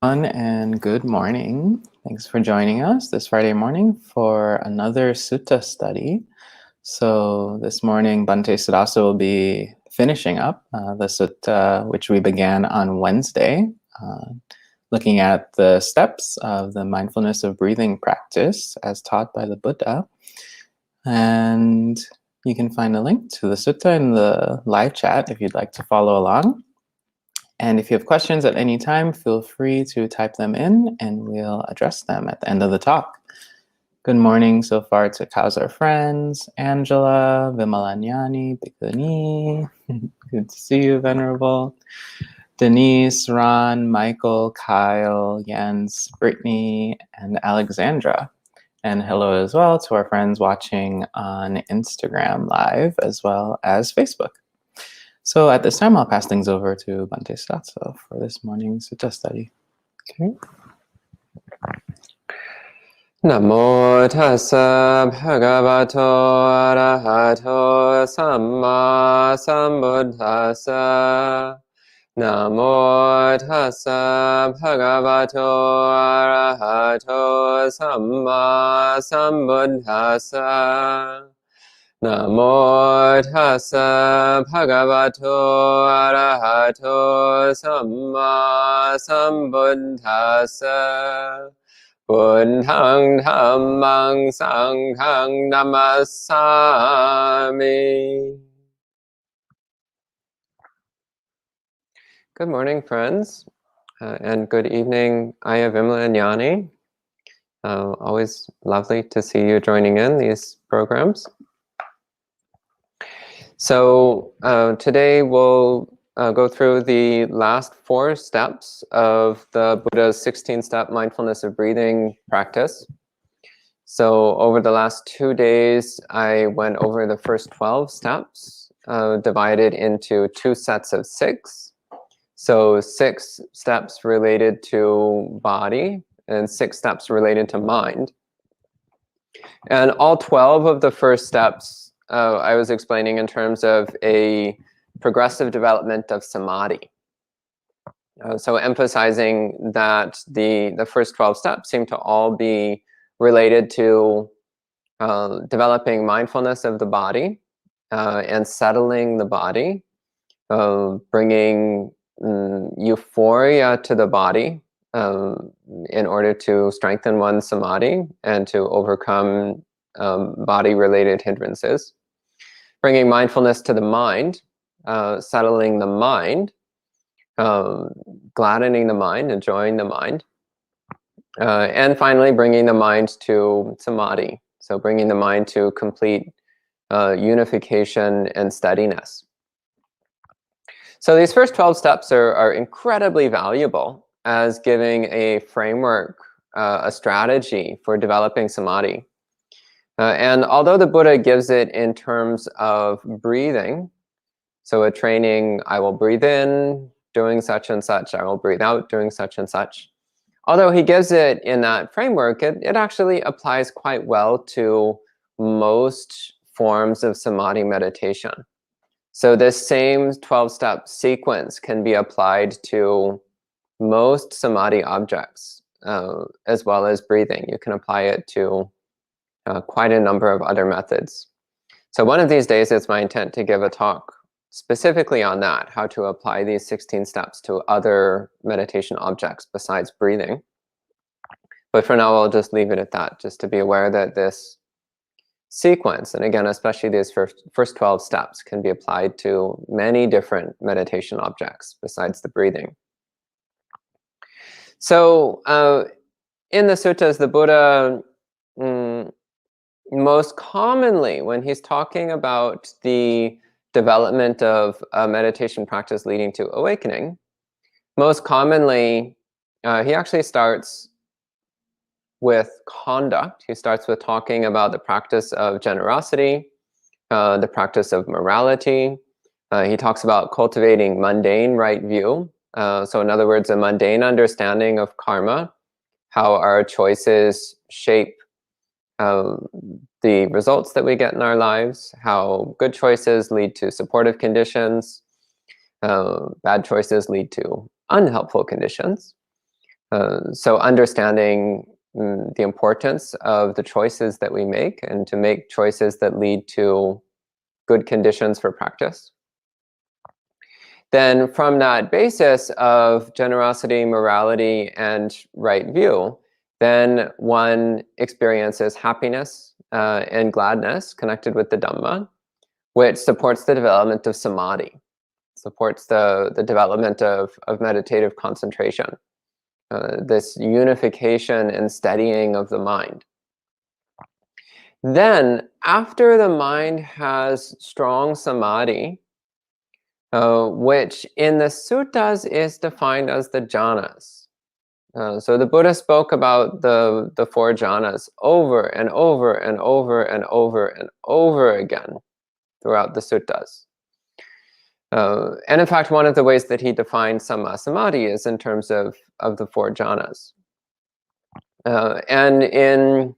And good morning. Thanks for joining us this Friday morning for another Sutta study. So this morning, Bhante Suddhaso will be finishing up the Sutta, which we began on Wednesday, looking at the steps of the mindfulness of breathing practice as taught by the Buddha. And you can find a link to the Sutta in the live chat if you'd like to follow along. And if you have questions at any time, feel free to type them in and we'll address them at the end of the talk. Good morning so far to How's our friends, Angela, Vimalanyani, Bikuni. Good to see you, Venerable. Denise, Ron, Michael, Kyle, Jens, Brittany, and Alexandra. And hello as well to our friends watching on Instagram Live as well as Facebook. So at this time, I'll pass things over to Bhante Suddhaso for this morning's Sutta study. Okay. Namo tassa bhagavato arahato samma sambuddhassa. Namo tassa bhagavato arahato samma sambuddhassa. Namo tassa bhagavato arahato samma sambuddhassa. Buddhang dhammang sanghang namasami. Good morning, friends, and good evening, Aya Vimalanyani. Always lovely to see you joining in these programs. So today we'll go through the last 4 steps of the Buddha's 16-step mindfulness of breathing practice. So over the last 2 days, I went over the first 12 steps, divided into 2 sets of 6. So 6 steps related to body and 6 steps related to mind. And all 12 of the first steps I was explaining in terms of a progressive development of samadhi. So emphasizing that the first 12 steps seem to all be related to developing mindfulness of the body and settling the body, bringing euphoria to the body in order to strengthen one's samadhi and to overcome body-related hindrances. Bringing mindfulness to the mind, settling the mind, gladdening the mind, enjoying the mind, and finally bringing the mind to samadhi, so bringing the mind to complete unification and steadiness. So these first 12 steps are incredibly valuable as giving a framework, a strategy for developing samadhi. And although the Buddha gives it in terms of breathing, so a training, I will breathe in, doing such and such, I will breathe out, doing such and such. Although he gives it in that framework, it actually applies quite well to most forms of samadhi meditation. So this same 12-step sequence can be applied to most samadhi objects, as well as breathing. You can apply it to quite a number of other methods. So one of these days, it's my intent to give a talk specifically on that, how to apply these 16 steps to other meditation objects besides breathing. But for now, I'll just leave it at that, just to be aware that this sequence, and again, especially these first 12 steps, can be applied to many different meditation objects besides the breathing. So in the suttas, the Buddha most commonly, when he's talking about the development of a meditation practice leading to awakening, most commonly, he actually starts with conduct. He starts with talking about the practice of generosity, the practice of morality. He talks about cultivating mundane right view. So in other words, a mundane understanding of karma, how our choices shape the results that we get in our lives, how good choices lead to supportive conditions, bad choices lead to unhelpful conditions. So understanding the importance of the choices that we make, and to make choices that lead to good conditions for practice. Then from that basis of generosity, morality, and right view, then one experiences happiness and gladness connected with the Dhamma, which supports the development of samadhi, supports the development of meditative concentration, this unification and steadying of the mind. Then, after the mind has strong samadhi, which in the suttas is defined as the jhanas. So the Buddha spoke about the four jhanas over and over and over and over and over again throughout the suttas. And in fact, one of the ways that he defined samma samadhi is in terms of the four jhanas. And in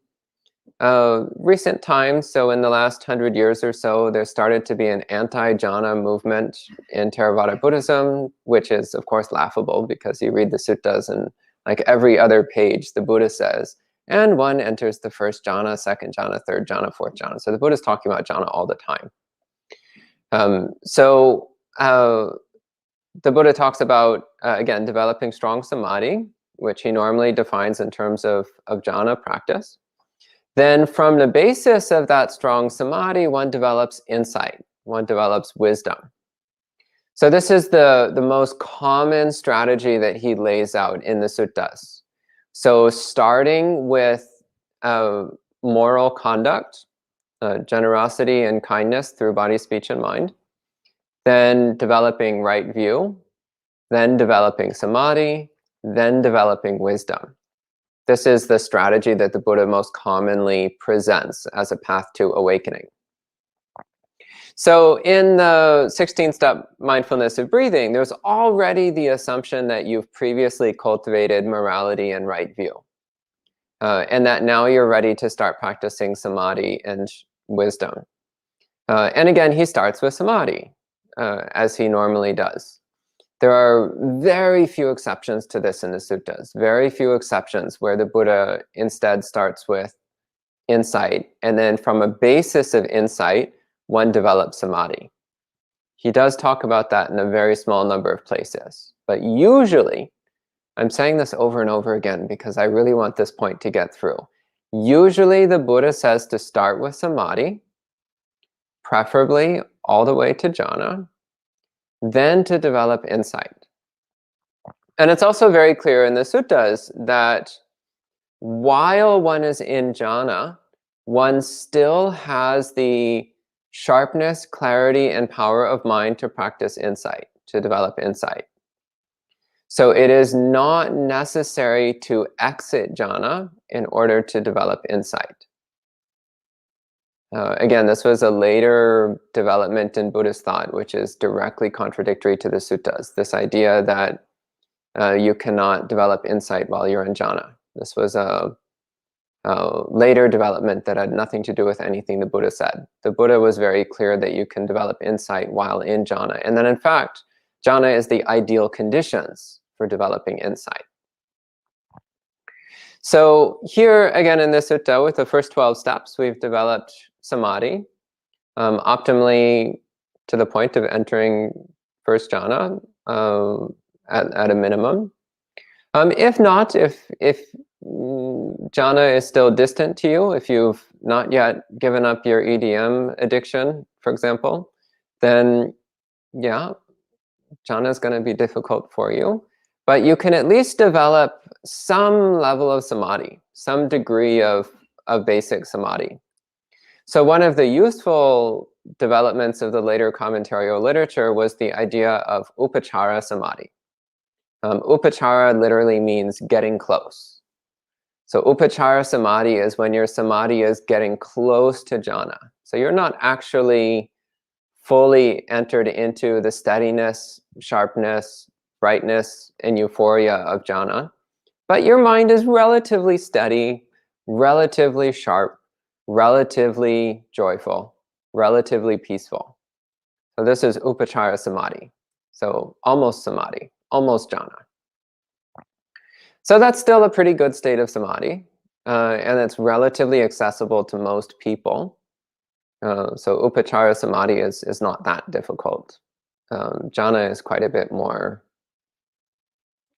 recent times, so in the last 100 years or so, there started to be an anti-jhana movement in Theravada Buddhism, which is, of course, laughable because you read the suttas and like every other page, the Buddha says, and one enters the first jhana, second jhana, third jhana, fourth jhana. So the Buddha's talking about jhana all the time. The Buddha talks about, again, developing strong samadhi, which he normally defines in terms of jhana practice. Then from the basis of that strong samadhi, one develops insight, one develops wisdom. So this is the most common strategy that he lays out in the suttas. So starting with moral conduct, generosity and kindness through body, speech, and mind, then developing right view, then developing samadhi, then developing wisdom. This is the strategy that the Buddha most commonly presents as a path to awakening. So in the 16-step mindfulness of breathing, there's already the assumption that you've previously cultivated morality and right view. And that now you're ready to start practicing samadhi and wisdom. And again, he starts with samadhi, as he normally does. There are very few exceptions to this in the suttas, very few exceptions where the Buddha instead starts with insight, and then from a basis of insight, one develops samadhi. He does talk about that in a very small number of places, but usually, I'm saying this over and over again because I really want this point to get through. Usually the Buddha says to start with samadhi, preferably all the way to jhana, then to develop insight. And it's also very clear in the suttas that while one is in jhana, one still has the sharpness, clarity, and power of mind to practice insight, to develop insight. So it is not necessary to exit jhana in order to develop insight. Again, this was a later development in Buddhist thought, which is directly contradictory to the suttas. This idea that you cannot develop insight while you're in jhana. This was a later development that had nothing to do with anything the Buddha said. The Buddha was very clear that you can develop insight while in jhana. And then in fact, jhana is the ideal conditions for developing insight. So here, again, in this sutta, with the first 12 steps, we've developed samadhi, optimally to the point of entering first jhana at a minimum. If not, if jhana is still distant to you, if you've not yet given up your EDM addiction, for example, then yeah, jhana is going to be difficult for you. But you can at least develop some level of samadhi, some degree of basic samadhi. So one of the useful developments of the later commentarial literature was the idea of upachara samadhi. Upachara literally means getting close. So upachara samadhi is when your samadhi is getting close to jhana. So you're not actually fully entered into the steadiness, sharpness, brightness, and euphoria of jhana, but your mind is relatively steady, relatively sharp, relatively joyful, relatively peaceful. So this is upachara samadhi. So almost samadhi, almost jhana. So that's still a pretty good state of samadhi, and it's relatively accessible to most people. So upachara samadhi is not that difficult. Jhana is quite a bit more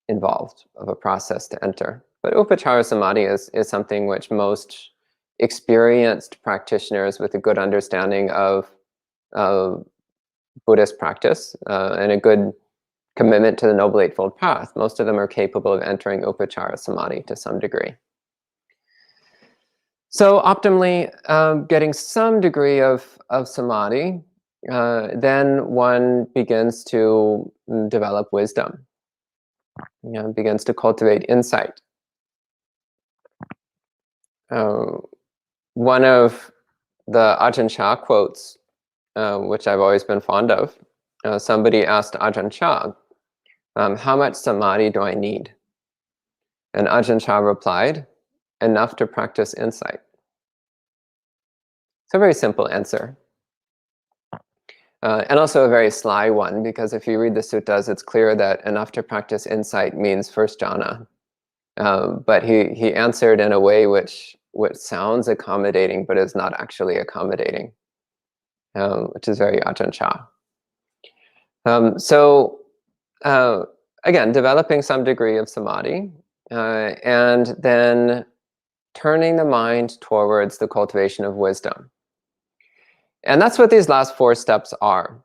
involved of a process to enter. But upachara samadhi is something which most experienced practitioners with a good understanding of Buddhist practice and a good commitment to the Noble Eightfold Path, most of them are capable of entering upachara samadhi to some degree. So optimally, getting some degree of samadhi, then one begins to develop wisdom, begins to cultivate insight. One of the Ajahn Chah quotes, which I've always been fond of, somebody asked Ajahn Chah, how much samadhi do I need? And Ajahn Chah replied, enough to practice insight. It's a very simple answer. And also a very sly one, because if you read the suttas, it's clear that enough to practice insight means first jhana. But he answered in a way which sounds accommodating, but is not actually accommodating, which is very Ajahn Chah. So again, developing some degree of samadhi, and then turning the mind towards the cultivation of wisdom. And that's what these last 4 steps are.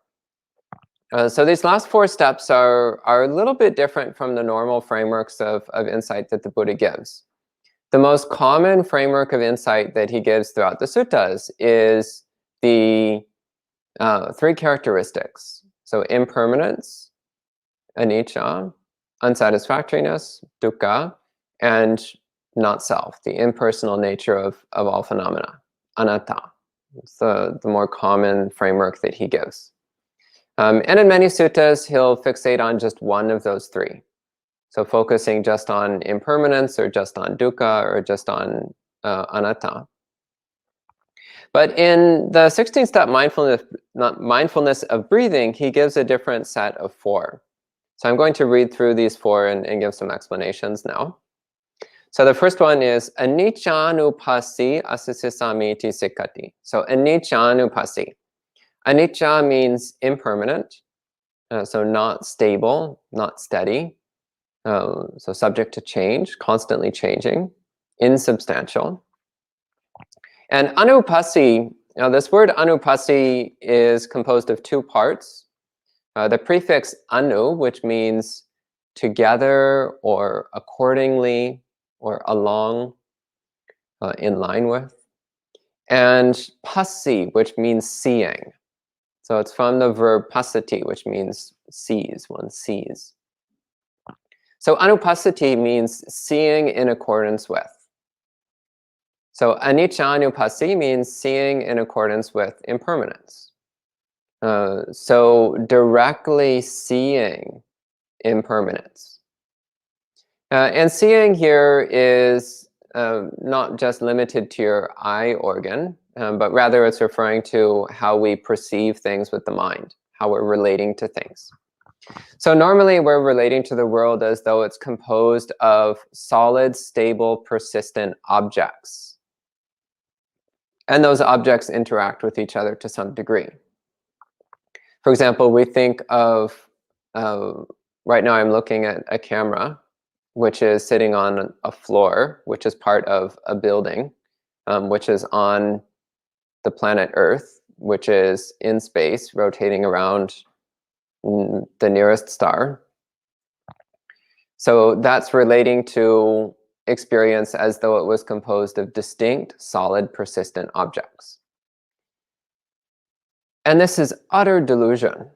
So these last 4 steps are a little bit different from the normal frameworks of insight that the Buddha gives. The most common framework of insight that he gives throughout the suttas is the 3 characteristics. So impermanence, anicca, unsatisfactoriness, dukkha, and not self, the impersonal nature of all phenomena, anatta. It's the more common framework that he gives. And in many suttas, he'll fixate on just one of those 3. So focusing just on impermanence, or just on dukkha, or just on anatta. But in the 16-step mindfulness of breathing, he gives a different set of 4. So I'm going to read through these 4 and give some explanations now. So the first one is aniccanupassi asasisamiti sikkati. So aniccanupassi. Anicca means impermanent, so not stable, not steady, so subject to change, constantly changing, insubstantial. And anupassi, now this word anupassi is composed of 2 parts. The prefix anu, which means together or accordingly or along, in line with, and passi, which means seeing. So it's from the verb passati, which means sees, one sees. So anupassati means seeing in accordance with. So anicca anupassi means seeing in accordance with impermanence. So directly seeing impermanence. And seeing here is not just limited to your eye organ, but rather it's referring to how we perceive things with the mind, how we're relating to things. So normally we're relating to the world as though it's composed of solid, stable, persistent objects. And those objects interact with each other to some degree. For example, we think of, right now I'm looking at a camera, which is sitting on a floor, which is part of a building, which is on the planet Earth, which is in space, rotating around the nearest star. So that's relating to experience as though it was composed of distinct, solid, persistent objects. And this is utter delusion.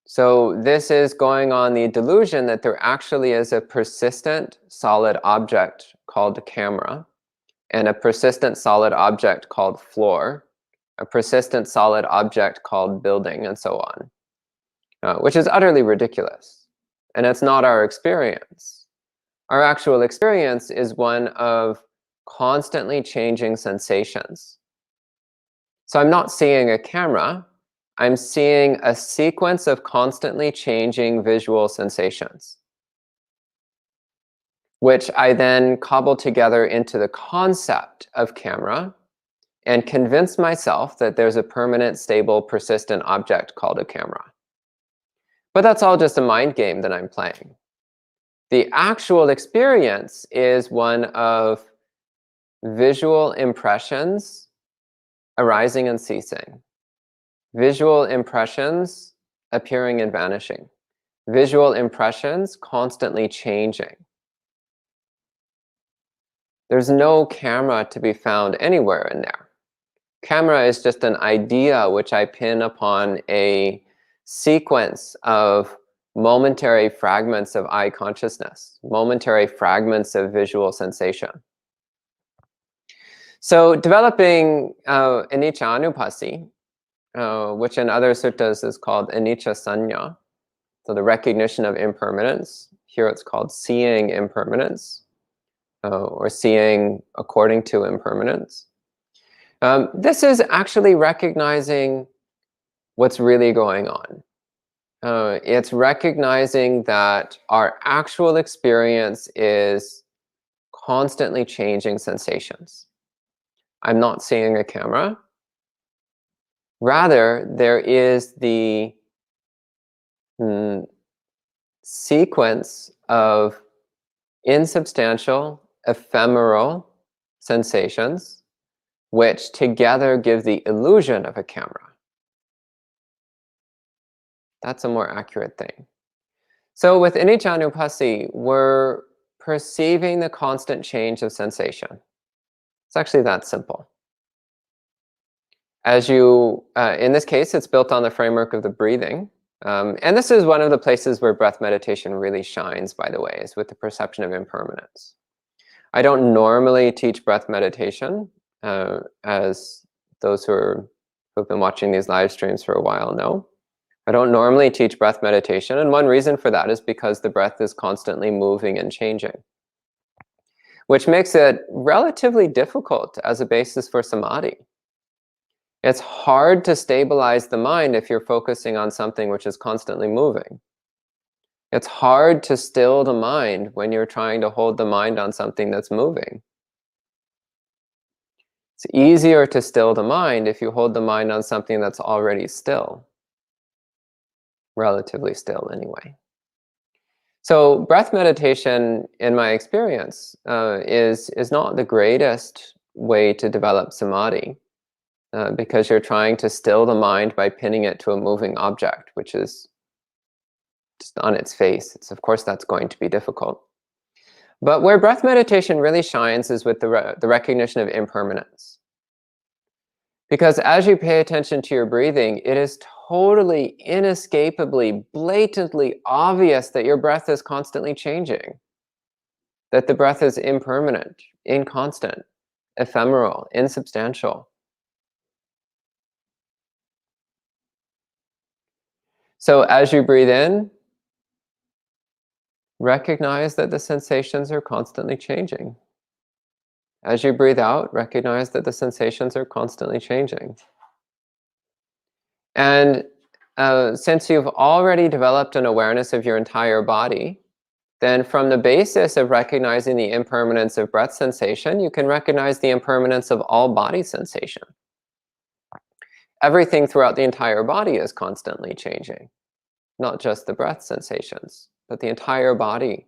So this is going on the delusion that there actually is a persistent, solid object called camera, and a persistent, solid object called floor, a persistent, solid object called building, and so on, which is utterly ridiculous. And it's not our experience. Our actual experience is one of constantly changing sensations. So I'm not seeing a camera, I'm seeing a sequence of constantly changing visual sensations. which I then cobble together into the concept of camera and convince myself that there's a permanent, stable, persistent object called a camera. But that's all just a mind game that I'm playing. The actual experience is one of visual impressions arising and ceasing, visual impressions appearing and vanishing, visual impressions constantly changing. There's no camera to be found anywhere in there. Camera is just an idea which I pin upon a sequence of momentary fragments of eye consciousness, momentary fragments of visual sensation. So developing anicca anupassi, which in other suttas is called anicca sanya, so the recognition of impermanence. Here it's called seeing impermanence, or seeing according to impermanence. This is actually recognizing what's really going on. It's recognizing that our actual experience is constantly changing sensations. I'm not seeing a camera. Rather, there is the sequence of insubstantial, ephemeral sensations, which together give the illusion of a camera. That's a more accurate thing. So with anicca anupassi, we're perceiving the constant change of sensation. It's actually that simple. As you, in this case, it's built on the framework of the breathing. And this is one of the places where breath meditation really shines, by the way, is with the perception of impermanence. I don't normally teach breath meditation, as those who've been watching these live streams for a while know. I don't normally teach breath meditation, and one reason for that is because the breath is constantly moving and changing, which makes it relatively difficult as a basis for samadhi. It's hard to stabilize the mind if you're focusing on something which is constantly moving. It's hard to still the mind when you're trying to hold the mind on something that's moving. It's easier to still the mind if you hold the mind on something that's already still. Relatively still anyway. So breath meditation, in my experience, is not the greatest way to develop samadhi, because you're trying to still the mind by pinning it to a moving object, which is just on its face. Of course, that's going to be difficult. But where breath meditation really shines is with the recognition of impermanence. Because as you pay attention to your breathing, it is totally, inescapably, blatantly obvious that your breath is constantly changing. That the breath is impermanent, inconstant, ephemeral, insubstantial. So as you breathe in, recognize that the sensations are constantly changing. As you breathe out, recognize that the sensations are constantly changing. And since you've already developed an awareness of your entire body, then from the basis of recognizing the impermanence of breath sensation, you can recognize the impermanence of all body sensation. Everything throughout the entire body is constantly changing, not just the breath sensations, but the entire body.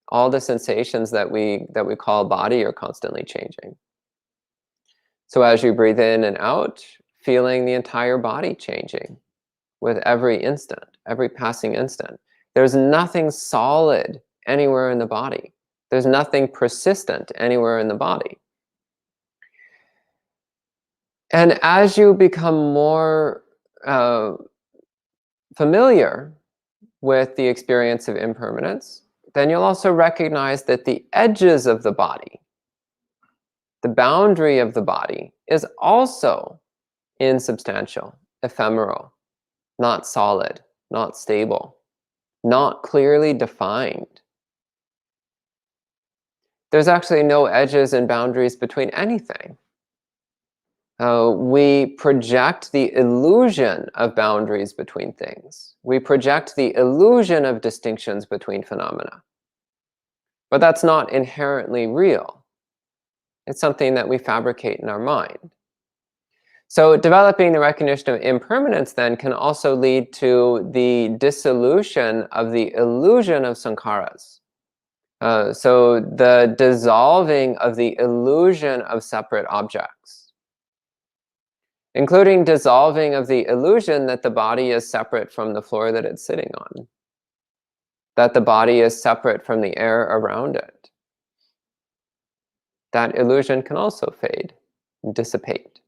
All the sensations that we call body are constantly changing. So as you breathe in and out, feeling the entire body changing with every instant, every passing instant. There's nothing solid anywhere in the body. There's nothing persistent anywhere in the body. And as you become more familiar with the experience of impermanence, then you'll also recognize that the edges of the body, the boundary of the body, is also insubstantial, ephemeral, not solid, not stable, not clearly defined. There's actually no edges and boundaries between anything. We project the illusion of boundaries between things. We project the illusion of distinctions between phenomena. but that's not inherently real. It's something that we fabricate in our mind. So developing the recognition of impermanence then can also lead to the dissolution of the illusion of sankharas. So the dissolving of the illusion of separate objects, including dissolving of the illusion that the body is separate from the floor that it's sitting on, that the body is separate from the air around it. That illusion can also fade and dissipate.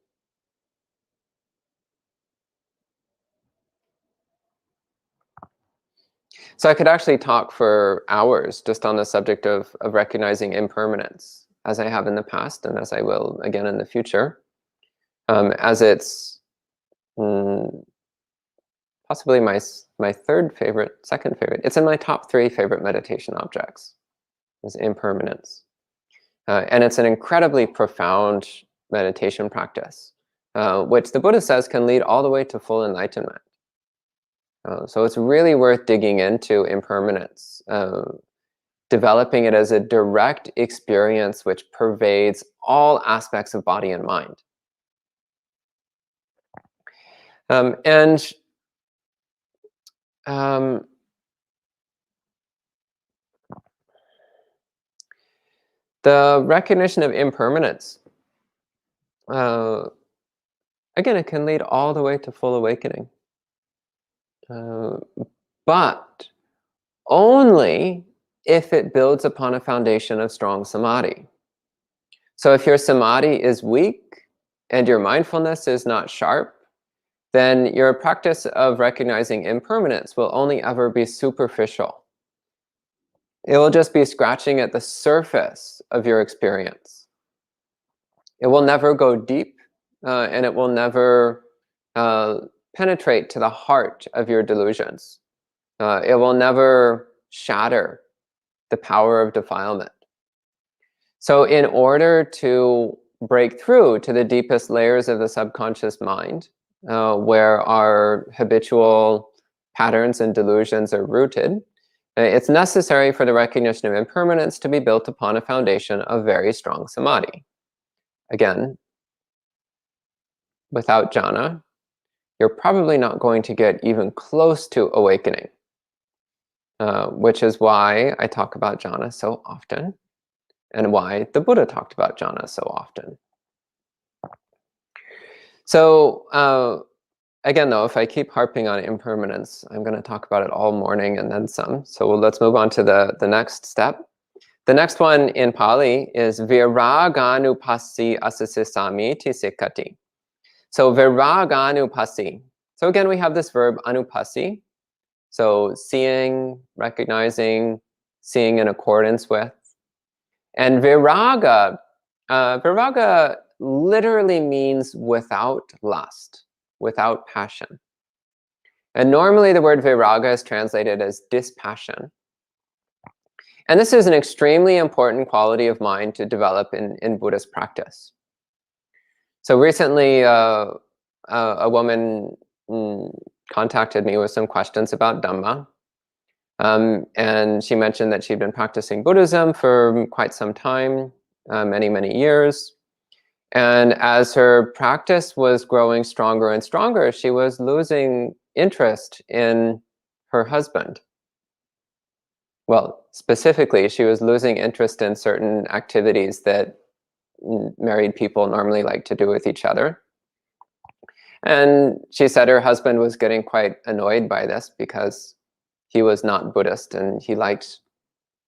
So I could actually talk for hours just on the subject of recognizing impermanence, as I have in the past and as I will again in the future, as it's possibly my second favorite. It's in my top 3 favorite meditation objects, is impermanence. And it's an incredibly profound meditation practice, which the Buddha says can lead all the way to full enlightenment. So it's really worth digging into impermanence, developing it as a direct experience which pervades all aspects of body and mind. The recognition of impermanence, again, it can lead all the way to full awakening. But only if it builds upon a foundation of strong samadhi. So if your samadhi is weak and your mindfulness is not sharp, then your practice of recognizing impermanence will only ever be superficial. It will just be scratching at the surface of your experience. It will never go deep, and it will never penetrate to the heart of your delusions. It will never shatter the power of defilement. So in order to break through to the deepest layers of the subconscious mind, where our habitual patterns and delusions are rooted, it's necessary for the recognition of impermanence to be built upon a foundation of very strong samadhi. Again, without jhana, you're probably not going to get even close to awakening, which is why I talk about jhana so often, and why the Buddha talked about jhana so often. So again, though, if I keep harping on impermanence, I'm going to talk about it all morning and then some. So let's move on to the next step. The next one in Pali is viraganupassi asasisami tisikati. So viraganupassi. So again, we have this verb anupassi. So seeing, recognizing, seeing in accordance with. And viraga literally means without lust, without passion. And normally the word viraga is translated as dispassion. And this is an extremely important quality of mind to develop in Buddhist practice. So recently, a woman contacted me with some questions about Dhamma. And she mentioned that she'd been practicing Buddhism for quite some time, many, many years. And as her practice was growing stronger and stronger, she was losing interest in her husband. Well, specifically, she was losing interest in certain activities that married people normally like to do with each other. And she said her husband was getting quite annoyed by this because he was not Buddhist and he liked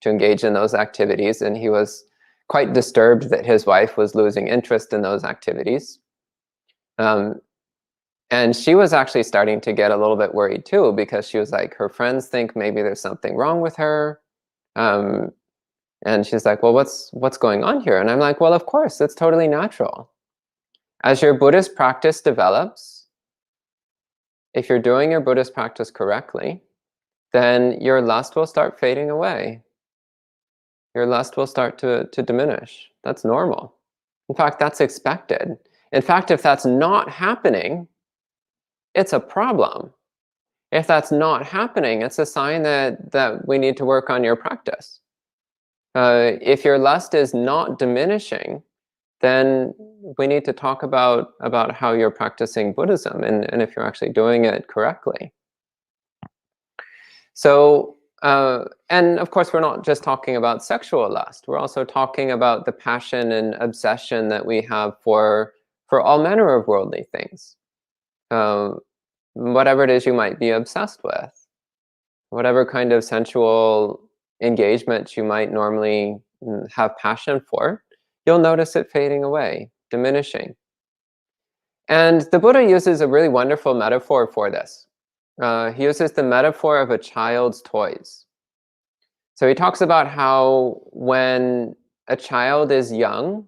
to engage in those activities, and he was quite disturbed that his wife was losing interest in those activities. And she was actually starting to get a little bit worried too, because she was like, her friends think maybe there's something wrong with her. And she's like, well, what's going on here? And I'm like, well, of course, it's totally natural. As your Buddhist practice develops, if you're doing your Buddhist practice correctly, then your lust will start fading away. Your lust will start to diminish. That's normal. In fact, that's expected. In fact, if that's not happening, it's a problem. If that's not happening, it's a sign that we need to work on your practice. If your lust is not diminishing, then we need to talk about how you're practicing Buddhism and if you're actually doing it correctly. So, and of course, we're not just talking about sexual lust. We're also talking about the passion and obsession that we have for all manner of worldly things. Whatever it is you might be obsessed with, whatever kind of sensual engagement you might normally have passion for, you'll notice it fading away, diminishing. And the Buddha uses a really wonderful metaphor for this. He uses the metaphor of a child's toys. So he talks about how when a child is young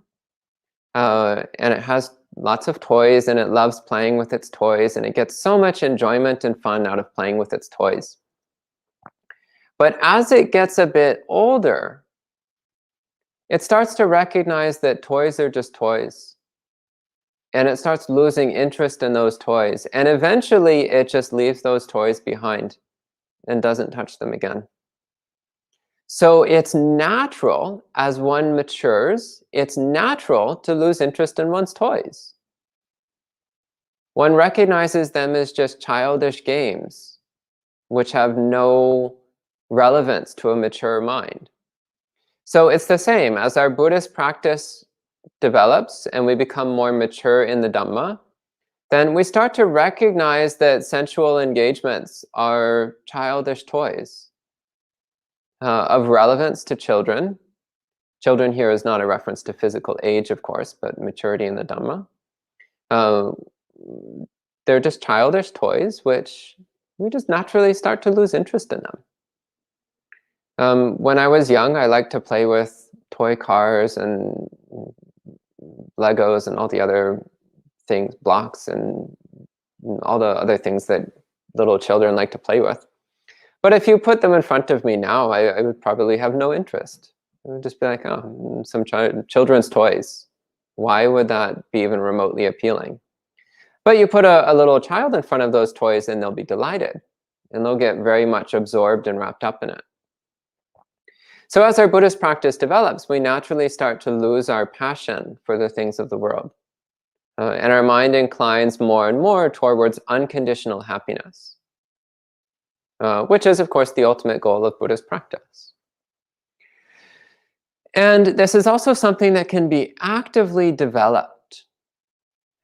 and it has lots of toys and it loves playing with its toys and it gets so much enjoyment and fun out of playing with its toys. But as it gets a bit older, it starts to recognize that toys are just toys. And it starts losing interest in those toys. And eventually it just leaves those toys behind and doesn't touch them again. So it's natural, as one matures, it's natural to lose interest in one's toys. One recognizes them as just childish games, which have no relevance to a mature mind. So it's the same. As our Buddhist practice develops and we become more mature in the Dhamma, then we start to recognize that sensual engagements are childish toys of relevance to children. Children here is not a reference to physical age, of course, but maturity in the Dhamma. They're just childish toys, which we just naturally start to lose interest in them. When I was young, I liked to play with toy cars and Legos and all the other things, blocks and all the other things that little children like to play with. But if you put them in front of me now, I would probably have no interest. I would just be like, oh, some children's toys. Why would that be even remotely appealing? But you put a little child in front of those toys and they'll be delighted. And they'll get very much absorbed and wrapped up in it. So as our Buddhist practice develops, we naturally start to lose our passion for the things of the world. And our mind inclines more and more towards unconditional happiness, which is, of course, the ultimate goal of Buddhist practice. And this is also something that can be actively developed.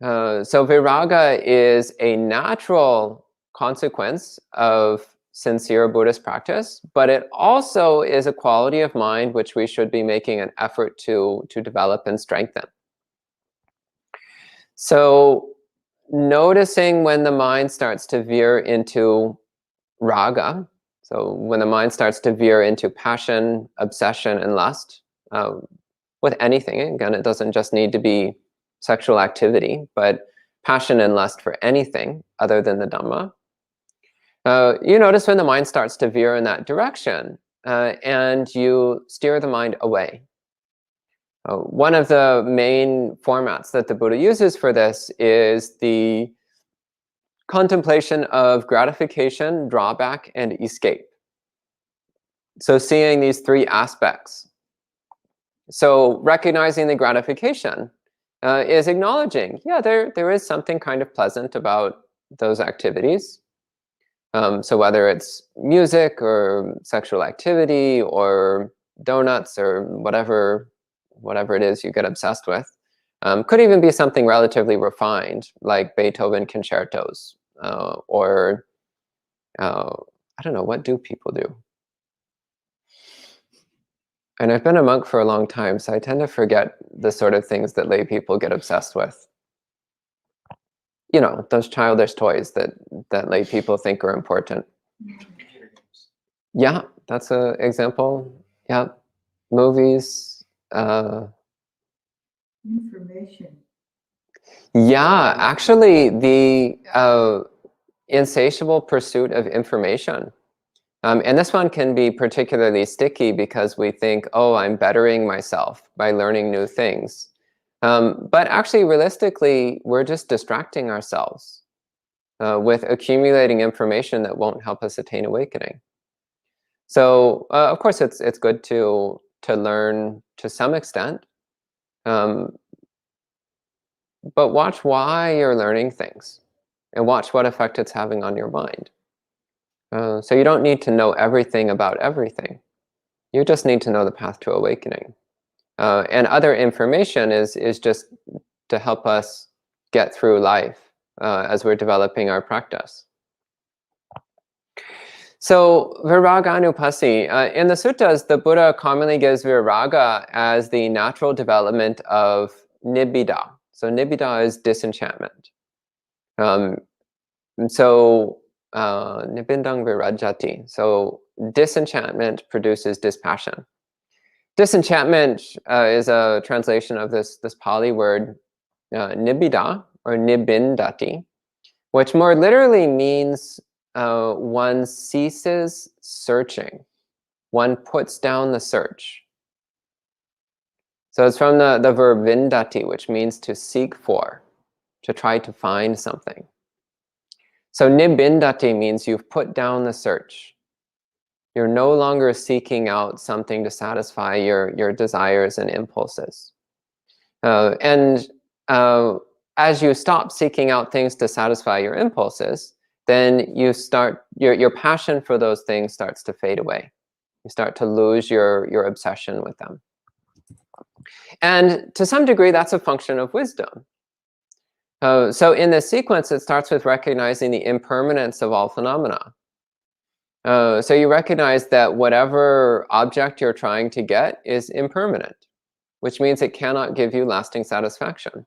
So viraga is a natural consequence of sincere Buddhist practice, but it also is a quality of mind which we should be making an effort to develop and strengthen. So noticing when the mind starts to veer into raga, so when the mind starts to veer into passion, obsession, and lust, with anything, again, it doesn't just need to be sexual activity, but passion and lust for anything other than the Dhamma. You notice when the mind starts to veer in that direction and you steer the mind away. One of the main formats that the Buddha uses for this is the contemplation of gratification, drawback, and escape. So seeing these three aspects. So recognizing the gratification is acknowledging, yeah, there is something kind of pleasant about those activities. So whether it's music or sexual activity or donuts or whatever it is you get obsessed with, could even be something relatively refined like Beethoven concertos or I don't know, what do people do? And I've been a monk for a long time, so I tend to forget the sort of things that lay people get obsessed with. You know, those childish toys that lay people think are important. Yeah, that's an example. Yeah, movies. Information. Yeah, actually, the insatiable pursuit of information. And this one can be particularly sticky because we think, oh, I'm bettering myself by learning new things. But actually, realistically, we're just distracting ourselves with accumulating information that won't help us attain awakening. So, of course, it's good to to learn to some extent, but watch why you're learning things and watch what effect it's having on your mind. So you don't need to know everything about everything. You just need to know the path to awakening. And other information is just to help us get through life as we're developing our practice. So viraganupassī, in the suttas, the Buddha commonly gives viraga as the natural development of nibbida. So nibbida is disenchantment. So nibbindang virajati. So disenchantment produces dispassion. Disenchantment is a translation of this Pali word nibbida or nibbindati, which more literally means one ceases searching. One puts down the search. So it's from the verb vindati, which means to seek for, to try to find something. So nibbindati means you've put down the search. You're no longer seeking out something to satisfy your desires and impulses. And as you stop seeking out things to satisfy your impulses, then you start your passion for those things starts to fade away. You start to lose your obsession with them. And to some degree, that's a function of wisdom. So in this sequence, it starts with recognizing the impermanence of all phenomena. So you recognize that whatever object you're trying to get is impermanent, which means it cannot give you lasting satisfaction.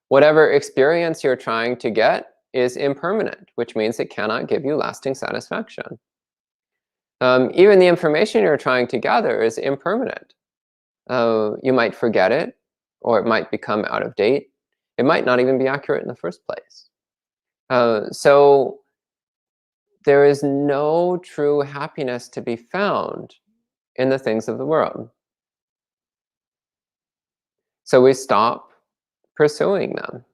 Whatever experience you're trying to get is impermanent, which means it cannot give you lasting satisfaction. Even the information you're trying to gather is impermanent. You might forget it, or it might become out of date. It might not even be accurate in the first place. So there is no true happiness to be found in the things of the world. So we stop pursuing them.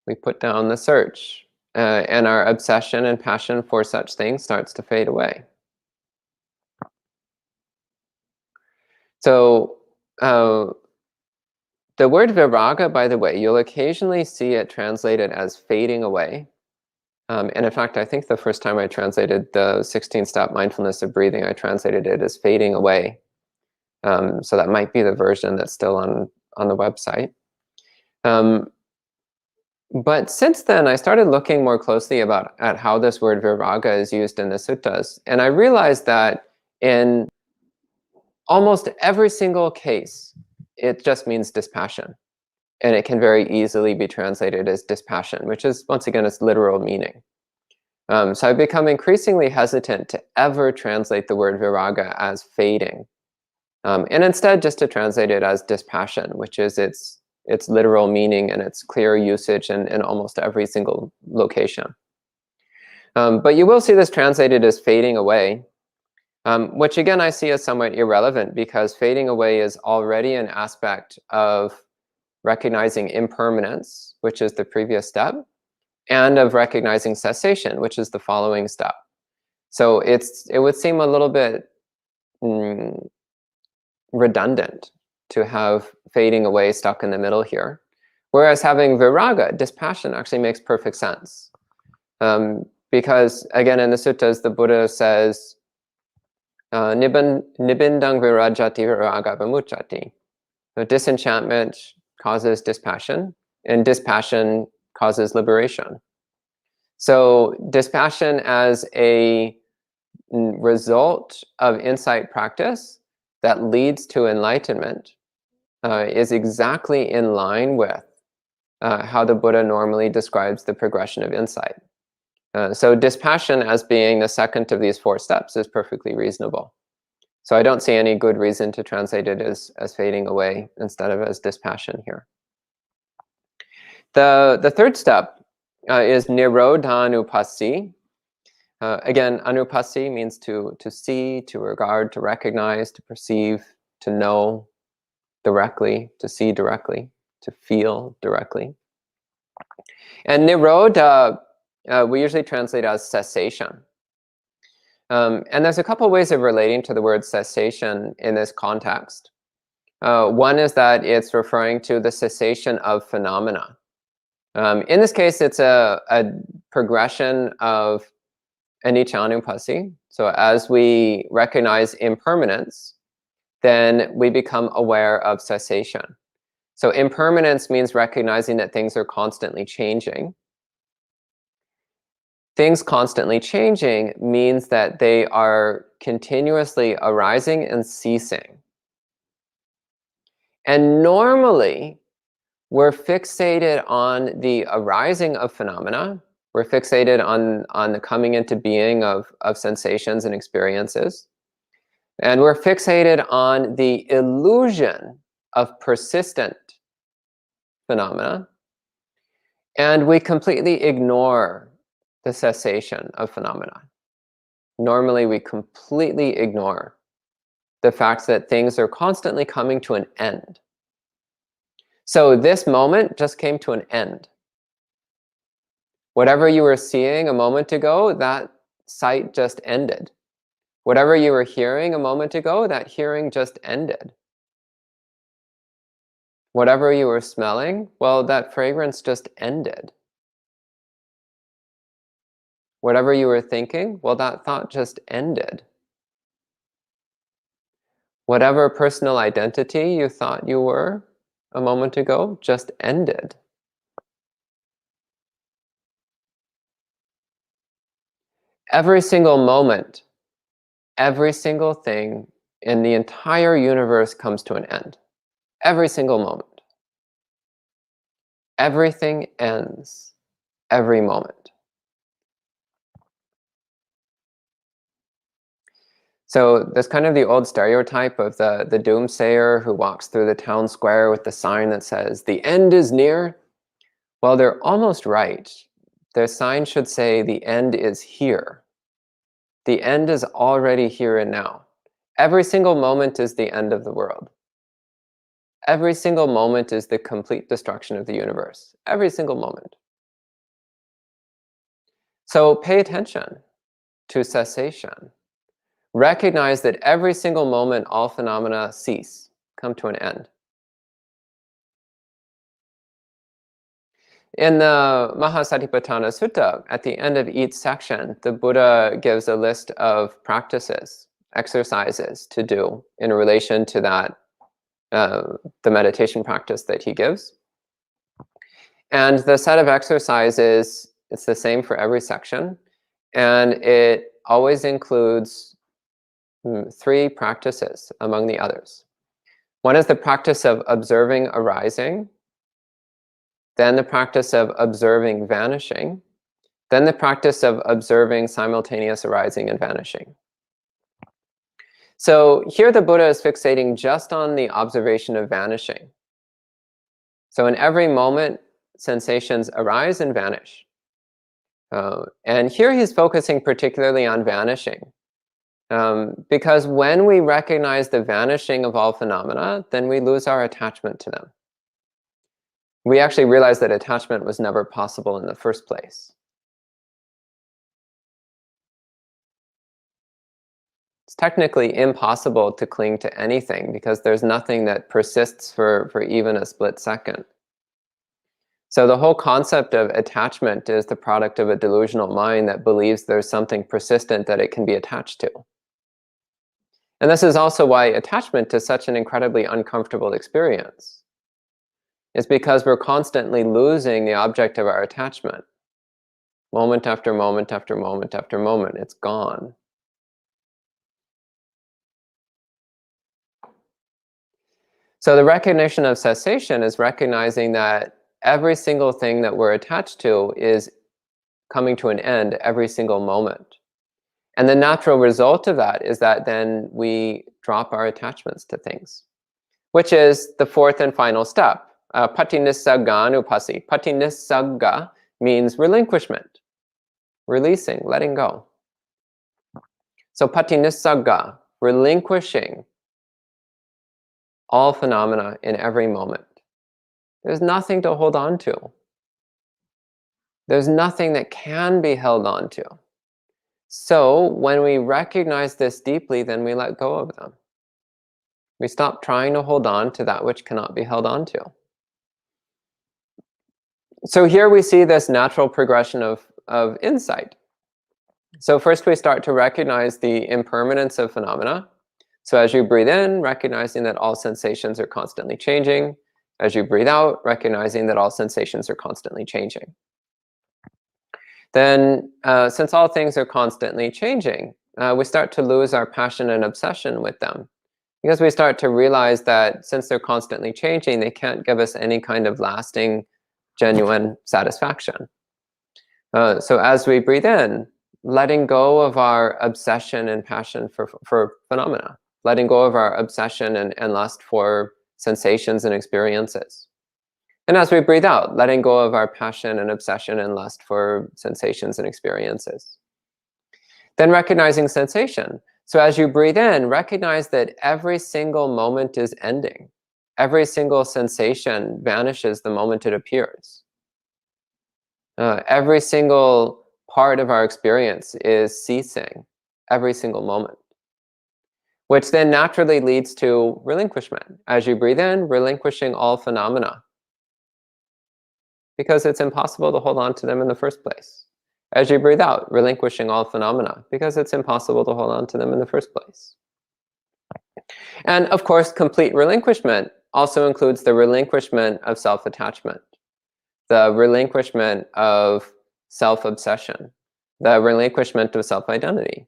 We put down the search, and our obsession and passion for such things starts to fade away. So the word viraga, by the way, you'll occasionally see it translated as fading away. And in fact, I think the first time I translated the 16-step mindfulness of breathing, I translated it as fading away. So that might be the version that's still on the website. But since then, I started looking more closely at how this word viraga is used in the suttas. And I realized that in almost every single case, it just means dispassion. And it can very easily be translated as dispassion, which is, once again, its literal meaning. So I've become increasingly hesitant to ever translate the word viraga as fading. And instead just to translate it as dispassion, which is its literal meaning and its clear usage in almost every single location. But you will see this translated as fading away, which again I see as somewhat irrelevant, because fading away is already an aspect of recognizing impermanence, which is the previous step, and of recognizing cessation, which is the following step. So it would seem a little bit redundant to have fading away stuck in the middle here, whereas having viraga, dispassion, actually makes perfect sense. Because again, in the suttas, the Buddha says, nibbindang virajati viraga vimucchati. So disenchantment causes dispassion, and dispassion causes liberation. So dispassion as a result of insight practice that leads to enlightenment is exactly in line with how the Buddha normally describes the progression of insight. So dispassion as being the second of these four steps is perfectly reasonable. So I don't see any good reason to translate it as fading away instead of as dispassion here. The third step is nirodhanupassī. Again, anupassī means to see, to regard, to recognize, to perceive, to know directly, to see directly, to feel directly. And nirodha, we usually translate as cessation. And there's a couple ways of relating to the word cessation in this context. One is that it's referring to the cessation of phenomena. In this case, it's a progression of anicca. So as we recognize impermanence, then we become aware of cessation. So impermanence means recognizing that things are constantly changing. Things constantly changing means that they are continuously arising and ceasing. And normally, we're fixated on the arising of phenomena. We're fixated on the coming into being of sensations and experiences. And we're fixated on the illusion of persistent phenomena. And we completely ignore the cessation of phenomena. Normally, we completely ignore the fact that things are constantly coming to an end. So this moment just came to an end. Whatever you were seeing a moment ago, that sight just ended. Whatever you were hearing a moment ago, that hearing just ended. Whatever you were smelling, well, that fragrance just ended. Whatever you were thinking, well, that thought just ended. Whatever personal identity you thought you were a moment ago just ended. Every single moment, every single thing in the entire universe comes to an end. Every single moment. Everything ends every moment. So there's kind of the old stereotype of the doomsayer who walks through the town square with the sign that says, "The end is near." Well, they're almost right. Their sign should say, "The end is here." The end is already here and now. Every single moment is the end of the world. Every single moment is the complete destruction of the universe. Every single moment. So pay attention to cessation. Recognize that every single moment, all phenomena cease, come to an end. In the Mahasatipatthana Sutta, at the end of each section, the Buddha gives a list of practices, exercises to do in relation to that, the meditation practice that he gives. And the set of exercises, it's the same for every section, and it always includes 3 practices among the others. One is the practice of observing arising, then the practice of observing vanishing, then the practice of observing simultaneous arising and vanishing. So here the Buddha is fixating just on the observation of vanishing. So in every moment, sensations arise and vanish. And here he's focusing particularly on vanishing. Because when we recognize the vanishing of all phenomena, then we lose our attachment to them. We actually realize that attachment was never possible in the first place. It's technically impossible to cling to anything because there's nothing that persists for even a split second. So the whole concept of attachment is the product of a delusional mind that believes there's something persistent that it can be attached to. And this is also why attachment is such an incredibly uncomfortable experience. It's because we're constantly losing the object of our attachment. Moment after moment after moment after moment, it's gone. So the recognition of cessation is recognizing that every single thing that we're attached to is coming to an end every single moment. And the natural result of that is that then we drop our attachments to things, which is the 4th and final step. Patinissagganupassi. Patinisagga means relinquishment, releasing, letting go. So patinissagga, relinquishing all phenomena in every moment. There's nothing to hold on to. There's nothing that can be held on to. So when we recognize this deeply, then we let go of them. We stop trying to hold on to that which cannot be held on to. So here we see this natural progression of insight. So first we start to recognize the impermanence of phenomena. So as you breathe in, recognizing that all sensations are constantly changing. As you breathe out, recognizing that all sensations are constantly changing. Then, since all things are constantly changing, we start to lose our passion and obsession with them. Because we start to realize that since they're constantly changing, they can't give us any kind of lasting, genuine satisfaction. So as we breathe in, letting go of our obsession and passion for phenomena, letting go of our obsession and lust for sensations and experiences. And as we breathe out, letting go of our passion and obsession and lust for sensations and experiences. Then recognizing sensation. So as you breathe in, recognize that every single moment is ending. Every single sensation vanishes the moment it appears. Every single part of our experience is ceasing every single moment, which then naturally leads to relinquishment. As you breathe in, relinquishing all phenomena, because it's impossible to hold on to them in the first place. As you breathe out, relinquishing all phenomena, because it's impossible to hold on to them in the first place. And of course, complete relinquishment also includes the relinquishment of self-attachment, the relinquishment of self-obsession, the relinquishment of self-identity,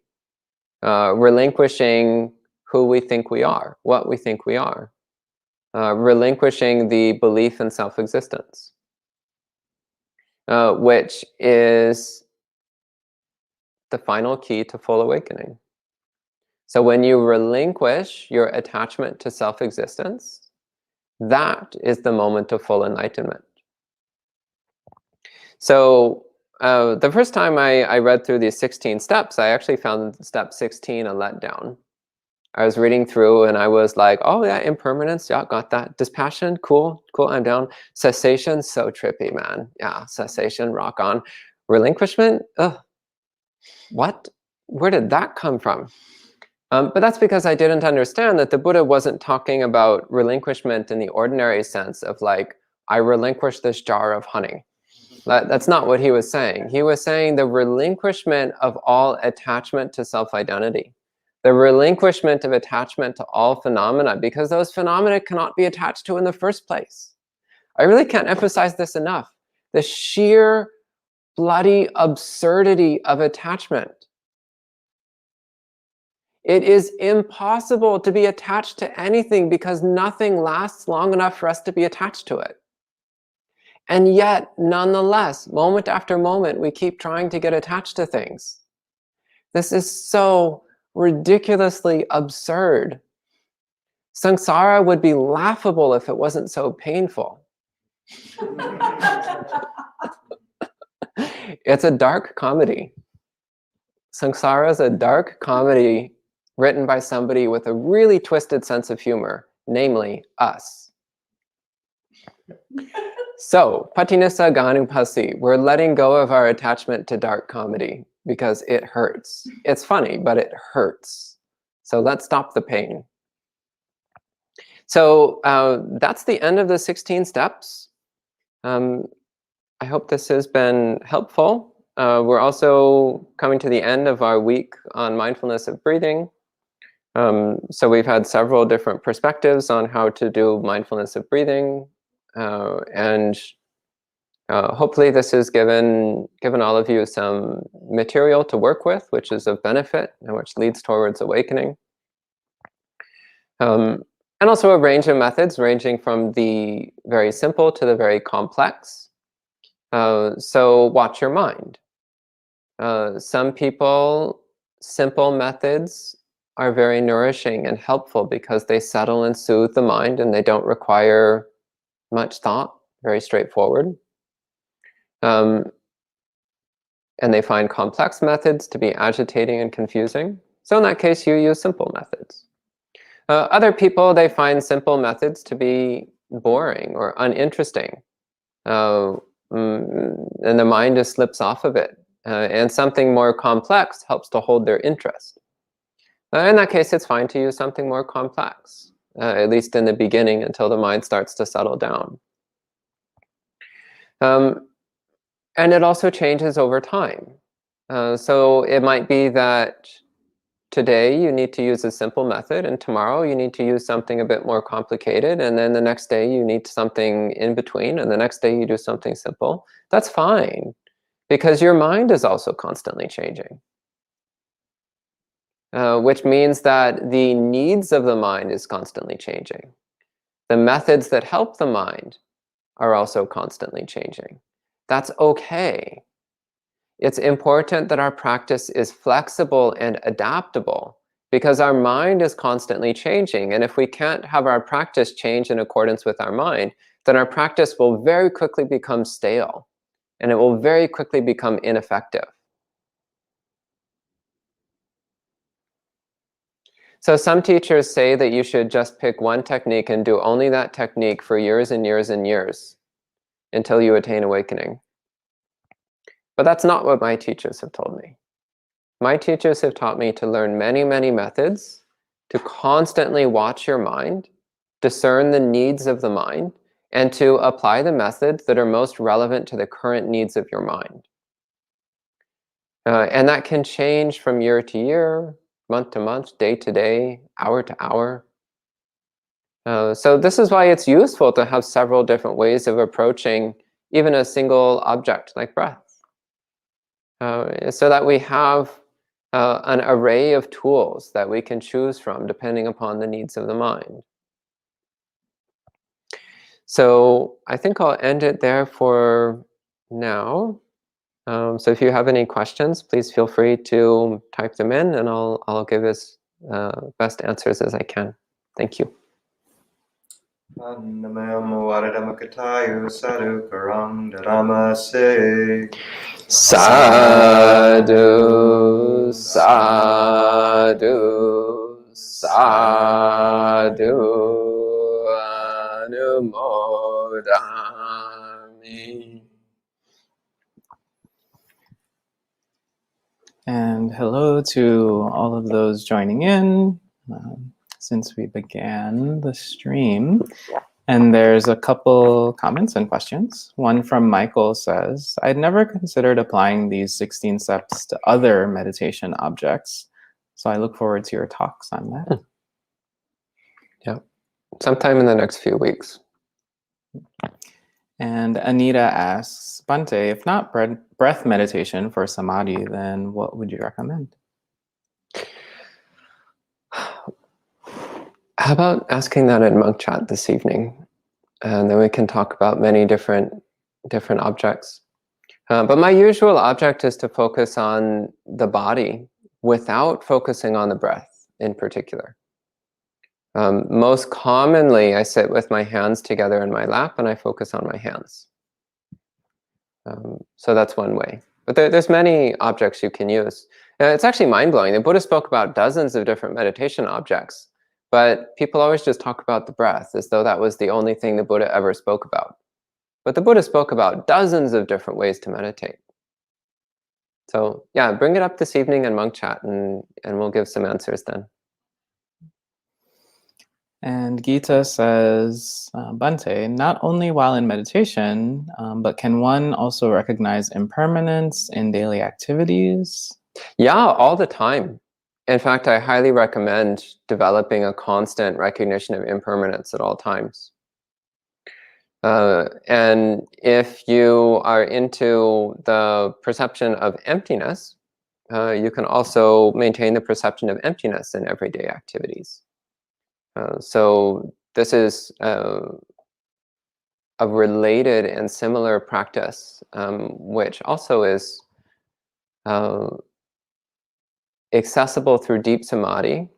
relinquishing who we think we are, what we think we are, relinquishing the belief in self-existence, which is the final key to full awakening. So when you relinquish your attachment to self-existence, that is the moment of full enlightenment. So the first time I read through these 16 steps, I actually found step 16 a letdown. I was reading through and I was like, oh yeah, impermanence, yeah, got that. Dispassion, cool, I'm down. Cessation, so trippy, man. Yeah, cessation, rock on. Relinquishment, ugh, what? Where did that come from? But that's because I didn't understand that the Buddha wasn't talking about relinquishment in the ordinary sense of like, I relinquish this jar of honey. That's not what he was saying. He was saying the relinquishment of all attachment to self-identity, the relinquishment of attachment to all phenomena, because those phenomena cannot be attached to in the first place. I really can't emphasize this enough. The sheer bloody absurdity of attachment. It is impossible to be attached to anything because nothing lasts long enough for us to be attached to it. And yet, nonetheless, moment after moment, we keep trying to get attached to things. This is so ridiculously absurd. Samsara would be laughable if it wasn't so painful. It's a dark comedy. Samsara is a dark comedy written by somebody with a really twisted sense of humor, namely us. So, patinissa ganupasi, we're letting go of our attachment to dark comedy because it hurts. It's funny, but it hurts. So let's stop the pain. So that's the end of the 16 steps. I hope this has been helpful. We're also coming to the end of our week on mindfulness of breathing. So we've had several different perspectives on how to do mindfulness of breathing. And hopefully this has given all of you some material to work with, which is of benefit and which leads towards awakening. And also a range of methods ranging from the very simple to the very complex. So watch your mind. Some people, simple methods are very nourishing and helpful because they settle and soothe the mind and they don't require much thought, very straightforward. And they find complex methods to be agitating and confusing. So in that case, you use simple methods. Other people, they find simple methods to be boring or uninteresting. And the mind just slips off of it. and something more complex helps to hold their interest. In that case, it's fine to use something more complex, at least in the beginning, until the mind starts to settle down. And it also changes over time. So it might be that today you need to use a simple method, and tomorrow you need to use something a bit more complicated, and then the next day you need something in between, and the next day you do something simple. That's fine, because your mind is also constantly changing. Which means that the needs of the mind is constantly changing. The methods that help the mind are also constantly changing. That's okay. It's important that our practice is flexible and adaptable, because our mind is constantly changing. And if we can't have our practice change in accordance with our mind, then our practice will very quickly become stale, and it will very quickly become ineffective. So some teachers say that you should just pick one technique and do only that technique for years and years and years until you attain awakening. But that's not what my teachers have told me. My teachers have taught me to learn many, many methods, to constantly watch your mind, discern the needs of the mind, and to apply the methods that are most relevant to the current needs of your mind. And that can change from year to year, month to month, day to day, hour to hour. So this is why it's useful to have several different ways of approaching even a single object like breath. So that we have an array of tools that we can choose from depending upon the needs of the mind. So I think I'll end it there for now. So if you have any questions, please feel free to type them in, and I'll give as best answers as I can. Thank you. Sadhu, sadhu, sadhu, anumodami. And hello to all of those joining in since we began the stream. And there's a couple comments and questions. One from Michael says, I'd never considered applying these 16 steps to other meditation objects. So I look forward to your talks on that. Yeah, sometime in the next few weeks. And Anita asks, Bhante, if not breath meditation for samadhi, then what would you recommend? How about asking that in monk chat this evening? And then we can talk about many different objects. But my usual object is to focus on the body without focusing on the breath in particular. Most commonly, I sit with my hands together in my lap and I focus on my hands. So that's one way. But there's many objects you can use. It's actually mind-blowing. The Buddha spoke about dozens of different meditation objects, but people always just talk about the breath as though that was the only thing the Buddha ever spoke about. But the Buddha spoke about dozens of different ways to meditate. So yeah, bring it up this evening in monk chat and we'll give some answers then. And Gita says, Bhante, not only while in meditation, but can one also recognize impermanence in daily activities? Yeah, all the time. In fact, I highly recommend developing a constant recognition of impermanence at all times. And if you are into the perception of emptiness, you can also maintain the perception of emptiness in everyday activities. So this is a related and similar practice, which also is accessible through deep samadhi,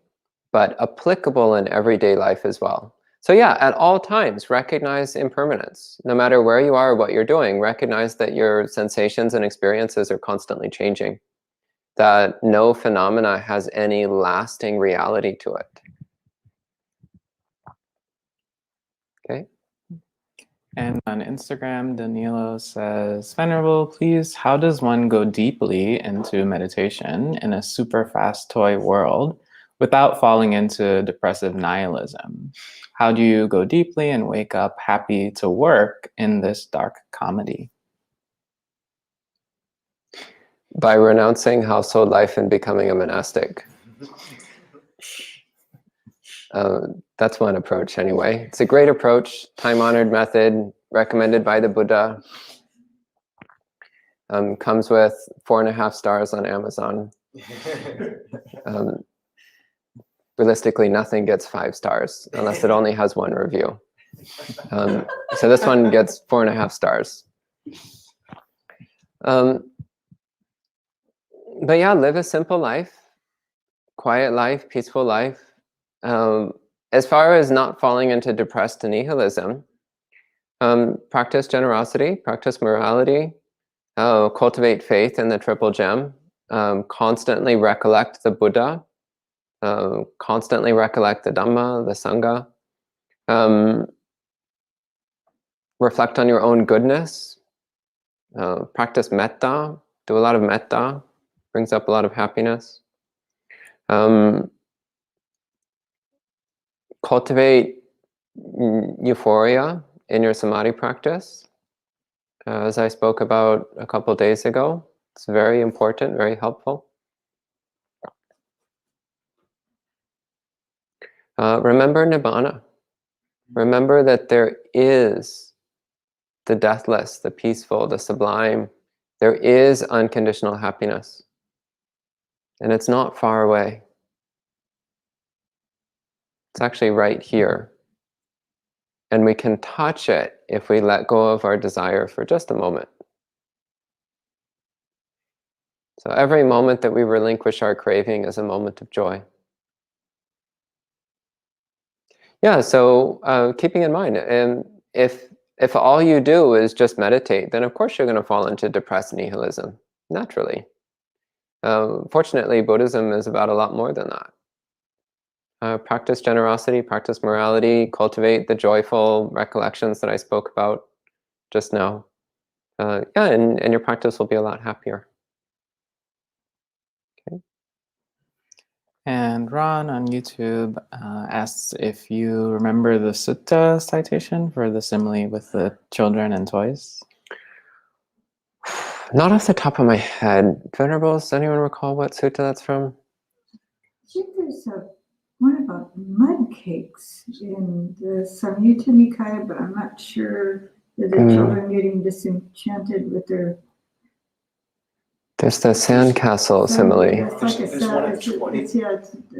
but applicable in everyday life as well. So yeah, at all times, recognize impermanence. No matter where you are or what you're doing, recognize that your sensations and experiences are constantly changing, that no phenomena has any lasting reality to it. Okay. And on Instagram, Danilo says, Venerable, please, how does one go deeply into meditation in a super fast toy world without falling into depressive nihilism? How do you go deeply and wake up happy to work in this dark comedy? By renouncing household life and becoming a monastic. That's one approach anyway. It's a great approach, time-honored method, recommended by the Buddha. Comes with 4.5 stars on Amazon. Realistically, nothing gets 5 stars unless it only has 1 review. So this one gets 4.5 stars. But yeah, live a simple life, quiet life, peaceful life. As far as not falling into depressed nihilism, practice generosity, practice morality, cultivate faith in the Triple Gem, constantly recollect the Buddha, constantly recollect the Dhamma, the Sangha, reflect on your own goodness, practice metta, do a lot of metta, brings up a lot of happiness. Cultivate euphoria in your samadhi practice, as I spoke about a couple days ago. It's very important, very helpful. Remember nibbana. Remember that there is the deathless, the peaceful, the sublime. There is unconditional happiness. And it's not far away. It's actually right here. And we can touch it if we let go of our desire for just a moment. So every moment that we relinquish our craving is a moment of joy. Yeah, so keeping in mind, and if all you do is just meditate, then of course you're going to fall into depressed nihilism, naturally. Fortunately, Buddhism is about a lot more than that. Practice generosity, practice morality, cultivate the joyful recollections that I spoke about just now. Yeah, and your practice will be a lot happier. Okay. And Ron on YouTube asks if you remember the Sutta citation for the simile with the children and toys. Not off the top of my head. Venerables, anyone recall what sutta that's from? I think there's one about mud cakes in the Samyutta Nikaya, but I'm not sure that the children getting disenchanted with their. There's the sandcastle simile. It's like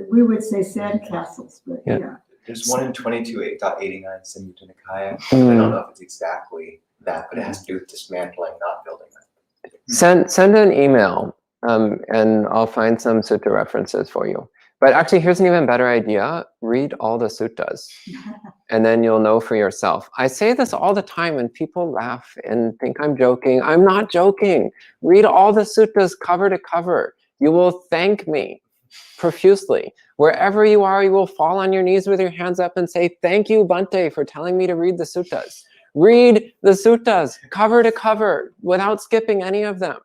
we would say sandcastles, but yeah. There's one in 22.89 Samyutta Nikaya. I don't know if it's exactly that, but it has to do with dismantling, not building it. Send an email, and I'll find some sutta references for you. But actually, here's an even better idea. Read all the suttas, and then you'll know for yourself. I say this all the time, and people laugh and think I'm joking. I'm not joking. Read all the suttas cover to cover. You will thank me profusely. Wherever you are, you will fall on your knees with your hands up and say, thank you, Bhante, for telling me to read the suttas. Read the suttas cover to cover without skipping any of them.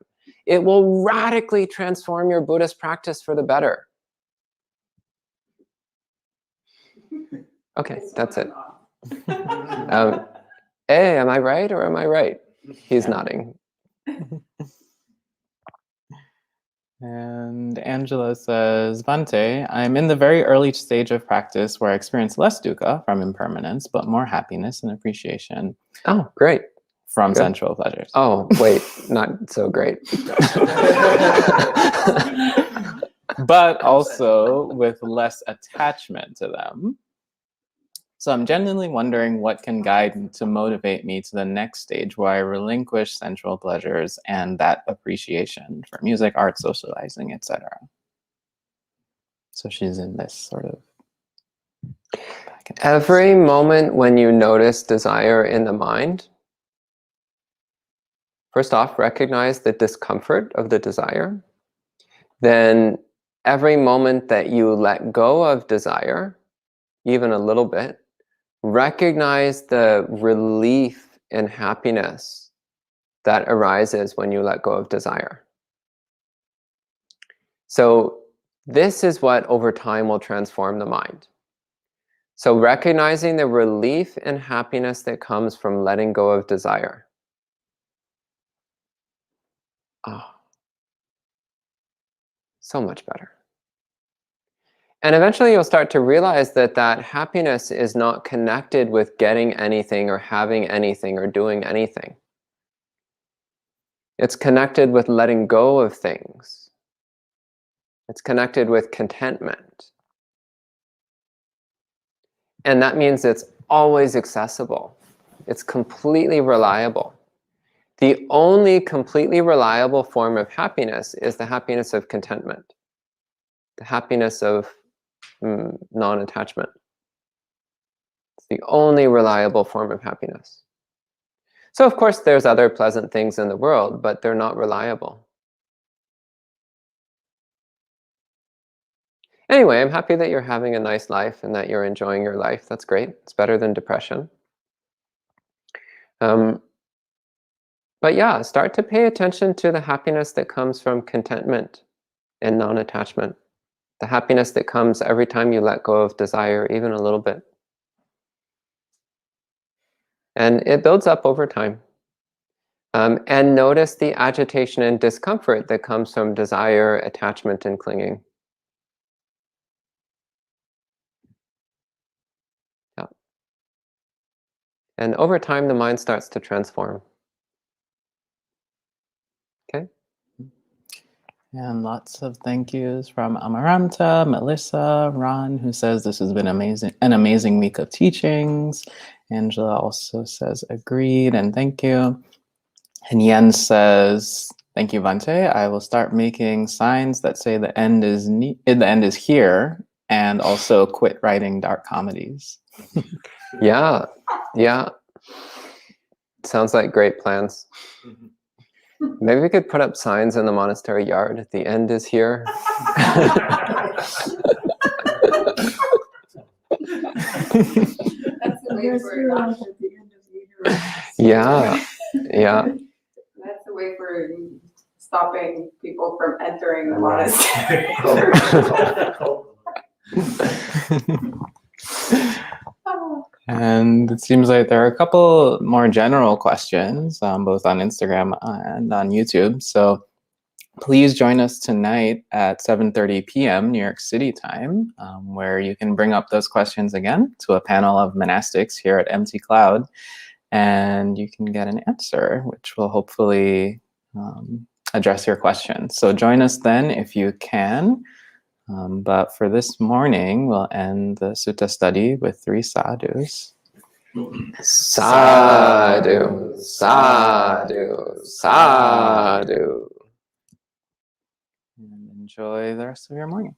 It will radically transform your Buddhist practice for the better. Okay, that's it. Hey, am I right or am I right? He's nodding. And Angela says, Bhante, I'm in the very early stage of practice where I experience less dukkha from impermanence, but more happiness and appreciation. Oh, great. From Good. sensual pleasures. Oh, wait, not so great. But also with less attachment to them. So I'm genuinely wondering what can guide to motivate me to the next stage where I relinquish sensual pleasures and that appreciation for music, art, socializing, etc. So she's in this sort of back and forth. Every moment when you notice desire in the mind, first off, recognize the discomfort of the desire. Then every moment that you let go of desire, even a little bit, recognize the relief and happiness that arises when you let go of desire. So this is what over time will transform the mind. So recognizing the relief and happiness that comes from letting go of desire. Oh, so much better. And eventually you'll start to realize that that happiness is not connected with getting anything or having anything or doing anything. It's connected with letting go of things. It's connected with contentment. And that means it's always accessible. It's completely reliable. The only completely reliable form of happiness is the happiness of contentment, the happiness of non-attachment. It's the only reliable form of happiness. So of course there's other pleasant things in the world, but they're not reliable. Anyway, I'm happy that you're having a nice life and that you're enjoying your life. That's great. It's better than depression. But yeah, start to pay attention to the happiness that comes from contentment and non-attachment. The happiness that comes every time you let go of desire, even a little bit. And it builds up over time. And notice the agitation and discomfort that comes from desire, attachment, and clinging. Yeah. And over time, the mind starts to transform. Okay? And lots of thank yous from Amaranta, Melissa, Ron, who says this has been an amazing week of teachings. Angela also says agreed and thank you. And Yen says, thank you, Bhante. I will start making signs that say the end is here, and also quit writing dark comedies. Yeah. Sounds like great plans. Maybe we could put up signs in the monastery yard. The end is here. That's the way for At the end of the universe. Yeah. That's the way for stopping people from entering the monastery. And it seems like there are a couple more general questions, both on Instagram and on YouTube. So please join us tonight at 7:30 p.m. New York City time, where you can bring up those questions again to a panel of monastics here at Empty Cloud, and you can get an answer, which will hopefully address your question. So join us then if you can. But for this morning, we'll end the Sutta study with 3 sadhus. Sadhu, sadhu, sadhu. And enjoy the rest of your morning.